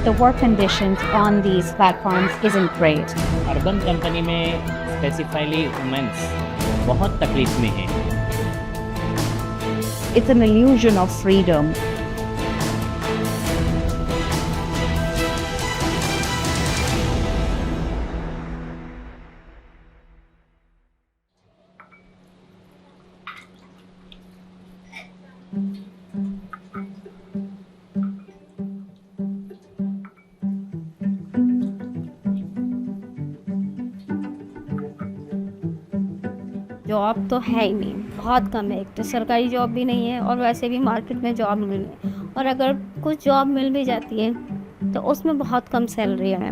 the work conditions on these platforms isn't great. Urban company में स्पेसिफाइली women's बहुत तकलीफ में हैं। It's an illusion of freedom. Job तो है ही नहीं, बहुत कम है। एक तो सरकारी जॉब भी नहीं है और वैसे भी मार्केट में जॉब नहीं है, और अगर कुछ जॉब मिल भी जाती है तो उसमें बहुत कम सैलरी है।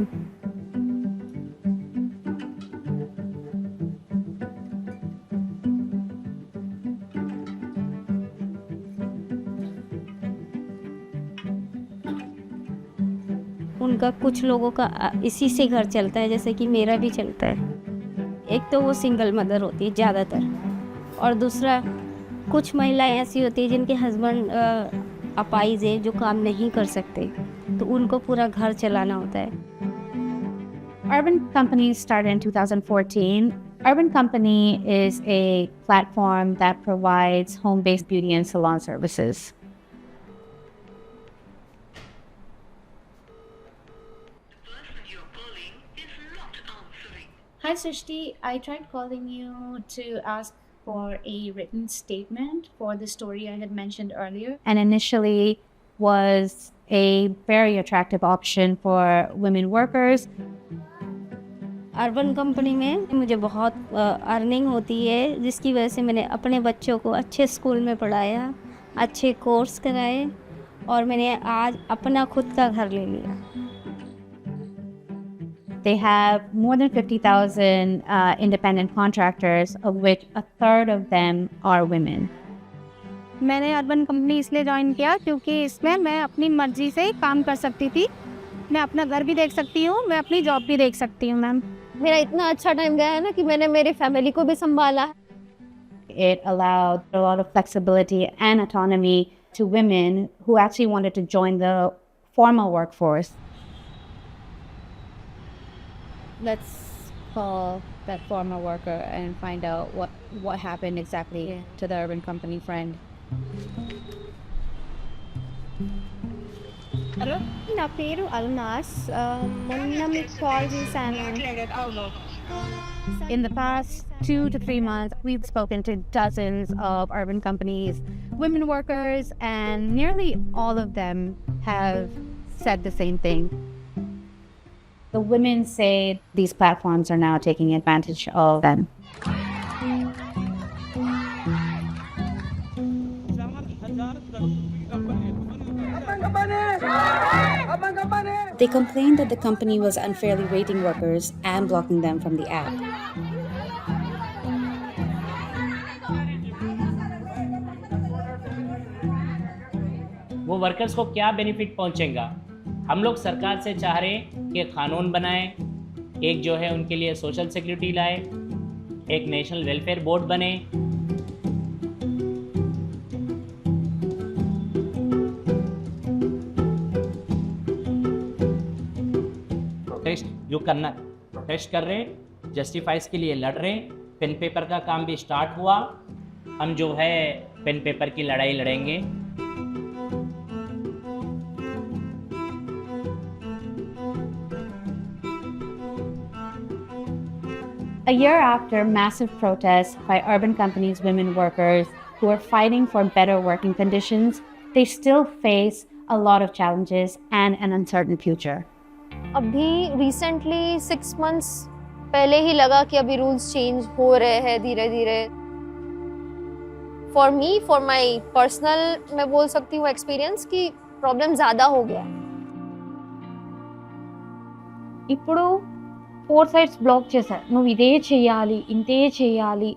उनका कुछ लोगों का इसी से घर चलता है, जैसे कि मेरा भी चलता है। एक तो वो सिंगल मदर होती है ज़्यादातर, और दूसरा कुछ महिलाएं ऐसी होती हैं जिनके हस्बैंड अपाहिज है, जो काम नहीं कर सकते, तो उनको पूरा घर चलाना होता है। Urban Company started in 2014. Urban Company is a platform that provides home-based beauty and salon services. Hi Srishti, I tried calling you to ask for a written statement for the story I had mentioned earlier. And initially was a very attractive option for women workers. Urban company में मुझे बहुत earning होती है, जिसकी वजह से मैंने अपने बच्चों को अच्छे स्कूल में पढ़ाया, अच्छे कोर्स कराए, और मैंने आज अपना खुद का घर ले लिया। They have more than 50,000 independent contractors, of which a third of them are women. मैंने अर्बन कंपनी इसलिए ज्वाइन किया क्योंकि इसमें मैं अपनी मर्जी से काम कर सकती थी। मैं अपना घर भी देख सकती हूँ, मैं अपनी जॉब भी देख सकती हूँ मैम। मेरा इतना अच्छा टाइम गया है ना कि मैंने मेरी फैमिली को भी संभाला। It allowed a lot of flexibility and autonomy to women who actually wanted to join the formal workforce. Let's call that former worker and find out what happened exactly to the Urban Company friend. Hello? Na peru Alnas. Monna me call చేశాను. In the past 2 to 3 months, we've spoken to dozens of Urban Company's women workers, and nearly all of them have said the same thing. The women say these platforms are now taking advantage of them. They complained that the company was unfairly rating workers and blocking them from the app. वो workers को क्या benefit पहुंचेगा? हम लोग सरकार से चाह रहे हैं कि कानून बनाएं, एक जो है उनके लिए सोशल सिक्योरिटी लाए, एक नेशनल वेलफेयर बोर्ड बने। प्रोटेस्ट जो करना, प्रोटेस्ट कर रहे हैं, जस्टिफाइज के लिए लड़ रहे हैं। पेन पेपर का काम भी स्टार्ट हुआ। हम जो है पेन पेपर की लड़ाई लड़ेंगे। A year after massive protests by Urban Company's women workers who are fighting for better working conditions, they still face a lot of challenges and an uncertain future. अभी recently 6 months पहले ही लगा कि अभी rules change हो रहे हैं धीरे धीरे। For me, for my personal मैं बोल सकती हूँ एक्सपीरियंस कि प्रॉब्लम ज़्यादा हो गया। ఇప్పుడు 4 sites బ్లాక్ చేశారు. నువ్వు ఇదే చేయాలి, ఇంతే చేయాలి,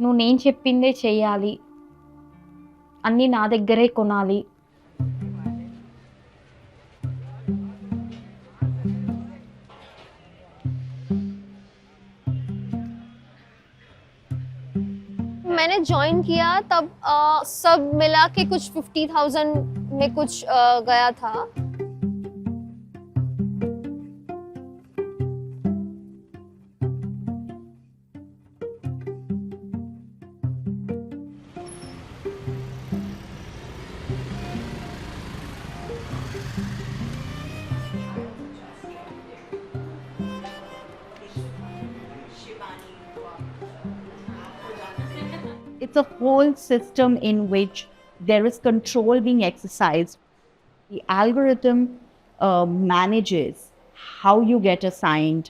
నువ్వు నేను చెప్పిందే చేయాలి, అన్నీ నా దగ్గరే కొనాలి. मैंने ज्वाइन किया तब सब मिला के कुछ 50,000 में कुछ गया था। It's a whole system in which there is control being exercised. The algorithm manages how you get assigned,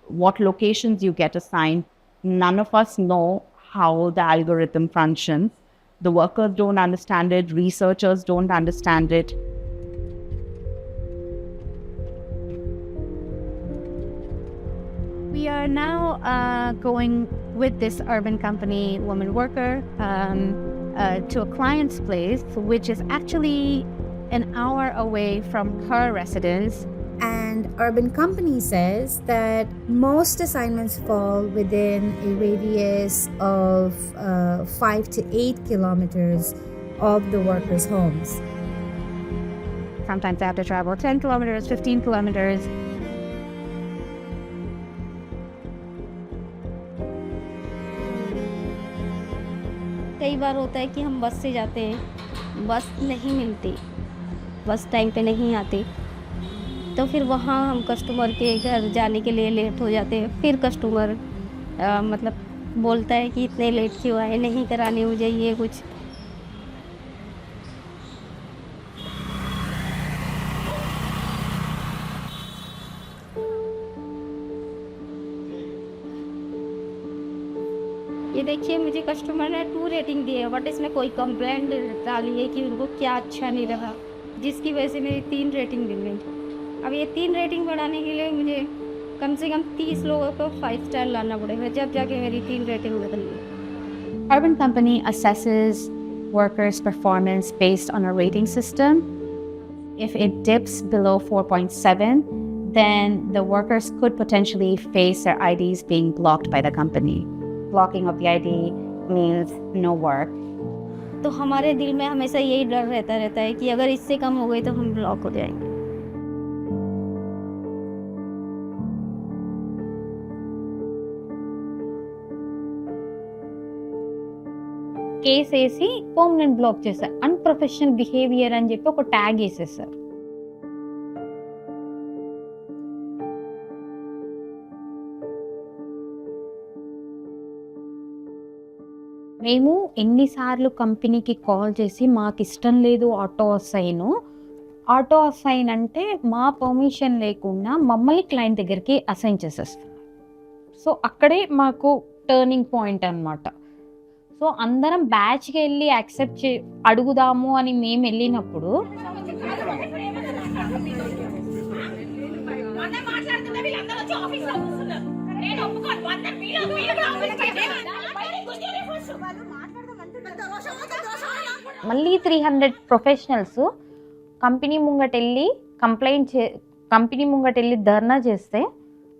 what locations you get assigned. None of us know how the algorithm functions. The workers don't understand it, researchers don't understand it. We are now going with this urban company woman worker to a client's place, which is actually an hour away from her residence. And Urban Company says that most assignments fall within a radius of 5 to 8 kilometers of the workers' homes. Sometimes I have to travel 10 kilometers, 15 kilometers. कई बार होता है कि हम बस से जाते हैं, बस नहीं मिलती, बस टाइम पे नहीं आती, तो फिर वहाँ हम कस्टमर के घर जाने के लिए लेट हो जाते हैं। फिर कस्टमर मतलब बोलता है कि इतने लेट क्यों आए, नहीं करानी मुझे ये कुछ। ये देखिए मुझे कस्टमर ने 2 रेटिंग दी है, बट इसमें कोई कंप्लेंट डाली है कि उनको क्या अच्छा नहीं रहा, जिसकी वजह से मेरी 3 रेटिंग गिर गई। अब ये 3 रेटिंग बढ़ाने के लिए मुझे कम से कम 30 लोगों को 5 स्टार लाना पड़ेगा, जब जाके मेरी 3 रेटिंग बदल गई। Urban Company assesses workers' performance based on a rating system. If it dips below 4.7, then the workers could potentially face their IDs being blocked by the company. Blocking of the ID means no work. तो हमारे दिल में हमेशा यही डर रहता है कि अगर इससे कम हो गई तो हम ब्लॉक हो जाएंगे। కేసు వేసి పర్మనెంట్ బ్లాక్ చేశారు. అన్ప్రొఫెషనల్ బిహేవియర్ అని చెప్పి ఒక ట్యాగ్ వేసేసారు. మేము ఎన్నిసార్లు కంపెనీకి కాల్ చేసి మాకు ఇష్టం లేదు ఆటో అసైన్ అంటే మా పర్మిషన్ లేకుండా మమ్మల్ని క్లయింట్ దగ్గరికి అసైన్ చేసేస్తారు. సో అక్కడే మాకు టర్నింగ్ పాయింట్ అన్నమాట. సో అందరం బ్యాచ్కి వెళ్ళి యాక్సెప్ట్ అడుగుదాము అని మేము వెళ్ళినప్పుడు మళ్ళీ 300 ప్రొఫెషనల్స్ కంపెనీ ముంగటెళ్ళి ధర్నా చేస్తే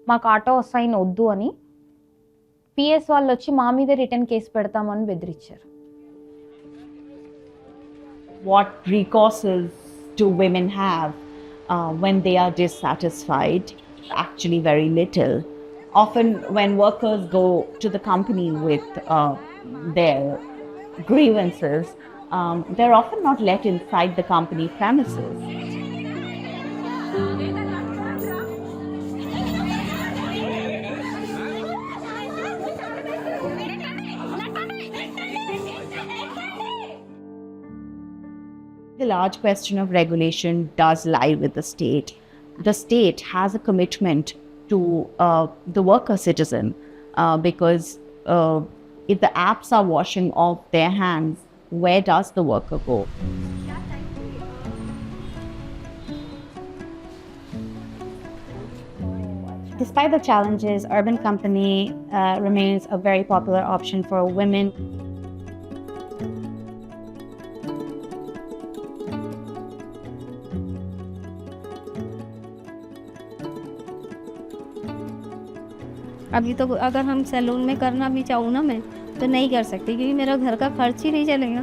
మాకు ఆటో అసైన్ వద్దు అని పిఎస్ వాళ్ళు వచ్చి మా మీద రిటర్న్ కేసు పెడతామని బెదిరించారు. What recourses do women have when they are dissatisfied? Actually very little. Often when workers go to the company with their grievances, they're often not let inside the company premises. The large question of regulation does lie with the state. The state has a commitment to the worker citizen because if the apps are washing off their hands, where does the worker go? Despite the challenges, Urban Company remains a very popular option for women. अभी तो अगर हम salon में करना भी चाहूँ ना मैं तो नहीं कर सकती, क्योंकि मेरा घर का खर्च ही नहीं चलेगा।